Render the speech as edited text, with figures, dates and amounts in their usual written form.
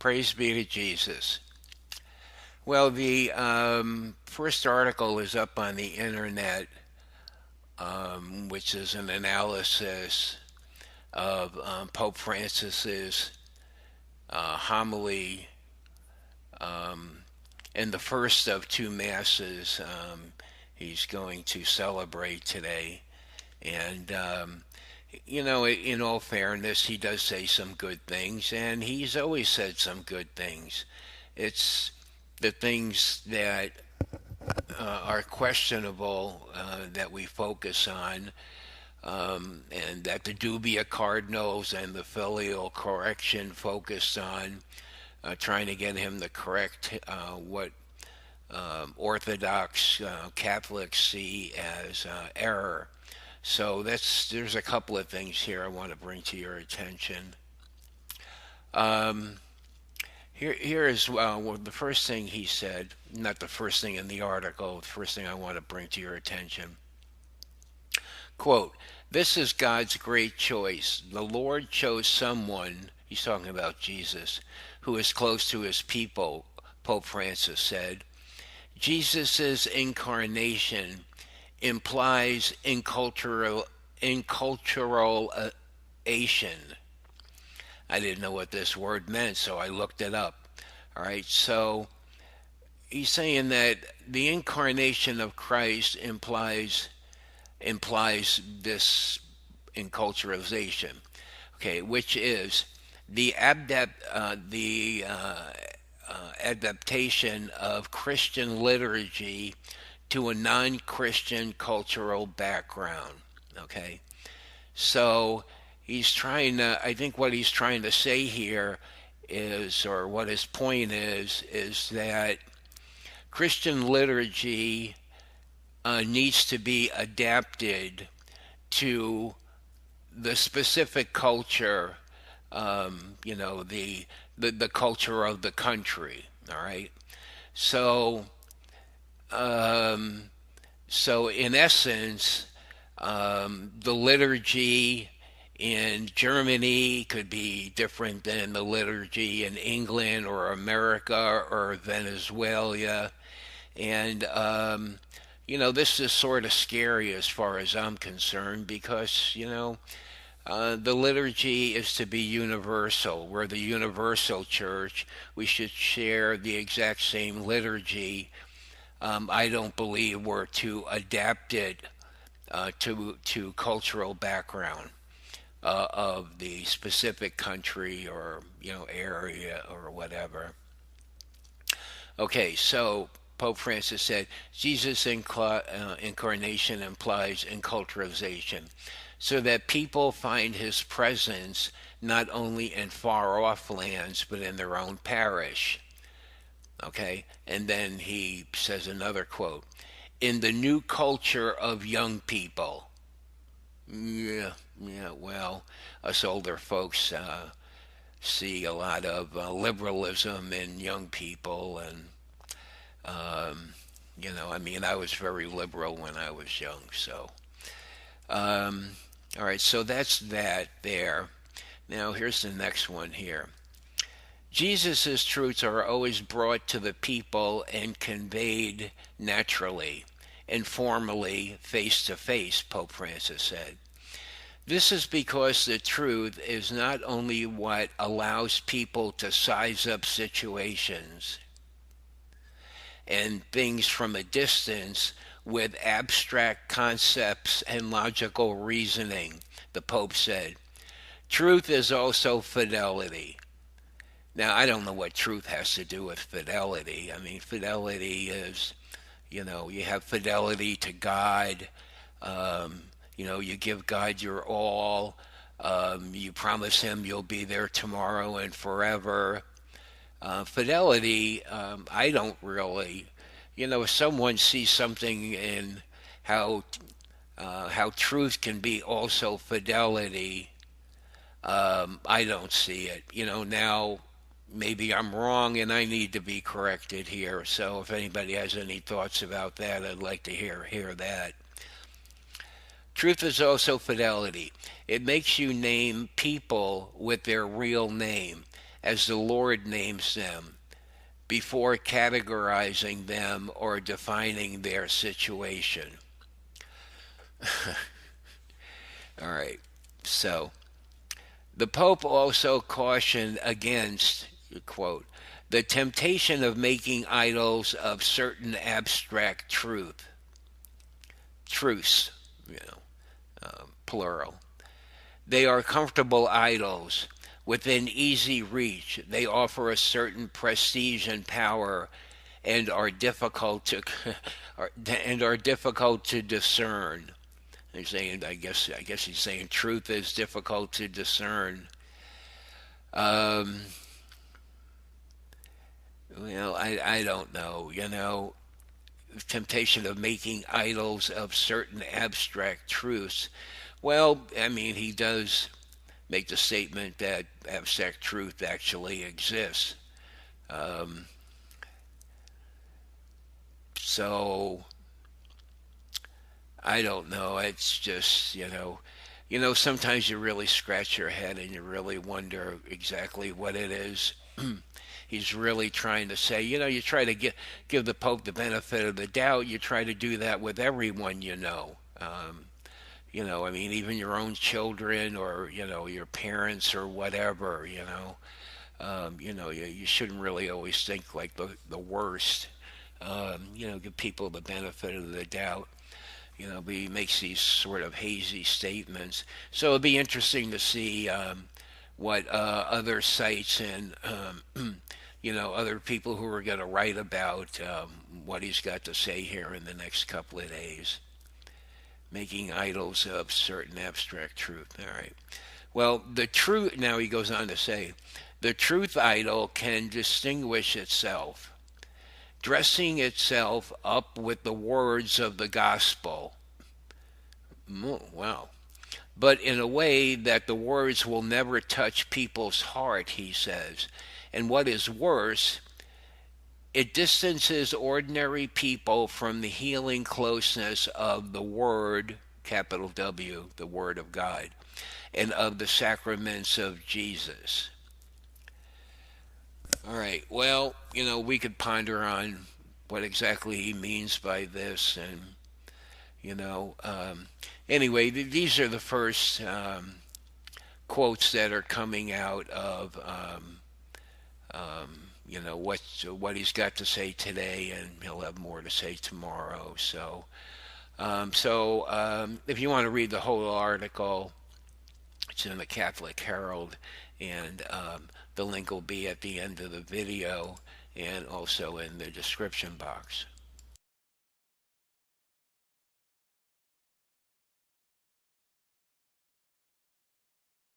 Praise be to Jesus. Well, the first article is up on the internet, which is an analysis of Pope Francis's homily in the first of two masses he's going to celebrate today. And in all fairness, he does say some good things, and he's always said some good things. It's the things that are questionable that we focus on, and that the dubia cardinals and the filial correction focused on, trying to get him to correct what Orthodox Catholics see as error. So there's a couple of things here I want to bring to your attention. Here is well, the first thing he said, not the first thing in the article, the first thing I want to bring to your attention. Quote, "This is God's great choice. The Lord chose someone," he's talking about Jesus, "who is close to his people," Pope Francis said. Jesus' incarnation implies inculturalization. I didn't know what this word meant, so I looked it up. All right, so he's saying that the incarnation of Christ implies this enculturalization, okay, which is the adaptation of Christian liturgy to a non-Christian cultural background. Okay, so I think what he's trying to say here is, or what his point is that Christian liturgy needs to be adapted to the specific culture, the culture of the country. All right, so in essence, the liturgy in Germany could be different than the liturgy in England or America or Venezuela. And, this is sort of scary as far as I'm concerned because, the liturgy is to be universal. We're the universal church. We should share the exact same liturgy. I don't believe we're to adapt it to cultural background of the specific country or area or whatever. Okay, so Pope Francis said Jesus' incarnation implies enculturization, so that people find his presence not only in far off lands but in their own parish. Okay, and then he says another quote, "In the new culture of young people." Well, us older folks see a lot of liberalism in young people, and I was very liberal when I was young. So, all right, so that's that there. Now here's the next one here. Jesus' truths are always brought to the people and conveyed naturally, informally, face to face, Pope Francis said. This is because the truth is not only what allows people to size up situations and things from a distance with abstract concepts and logical reasoning, the Pope said. Truth is also fidelity. Now, I don't know what truth has to do with fidelity. I mean, fidelity is, you have fidelity to God. You give God your all. You promise him you'll be there tomorrow and forever. Fidelity, I don't really, if someone sees something in how truth can be also fidelity, I don't see it. Now maybe I'm wrong and I need to be corrected here. So if anybody has any thoughts about that, I'd like to hear that. Truth is also fidelity. It makes you name people with their real name as the Lord names them before categorizing them or defining their situation. All right. So, the Pope also cautioned against, quote, the temptation of making idols of certain abstract truths, plural. They are comfortable idols within easy reach. They offer a certain prestige and power and are difficult to are difficult to discern. He's saying, I guess he's saying truth is difficult to discern. Um, well, I don't know. Temptation of making idols of certain abstract truths. Well, I mean, he does make the statement that abstract truth actually exists. Um, so I don't know. It's just, sometimes you really scratch your head and you really wonder exactly what it is he's really trying to say. You try to give the Pope the benefit of the doubt. You try to do that with everyone you know. I mean, even your own children or, your parents or whatever, you shouldn't really always think like the worst. Give people the benefit of the doubt. But he makes these sort of hazy statements. So it'll be interesting to see what other sites and other people who are going to write about what he's got to say here in the next couple of days. Making idols of certain abstract truth. All right. Well, the truth, now he goes on to say, the truth idol can distinguish itself, dressing itself up with the words of the gospel. Wow. But in a way that the words will never touch people's heart, he says. And what is worse, it distances ordinary people from the healing closeness of the Word, capital W, the Word of God, and of the sacraments of Jesus. All right, well, we could ponder on what exactly he means by this, and, anyway, these are the first quotes that are coming out of what he's got to say today, and he'll have more to say tomorrow. So if you want to read the whole article, it's in the Catholic Herald, and the link will be at the end of the video and also in the description box.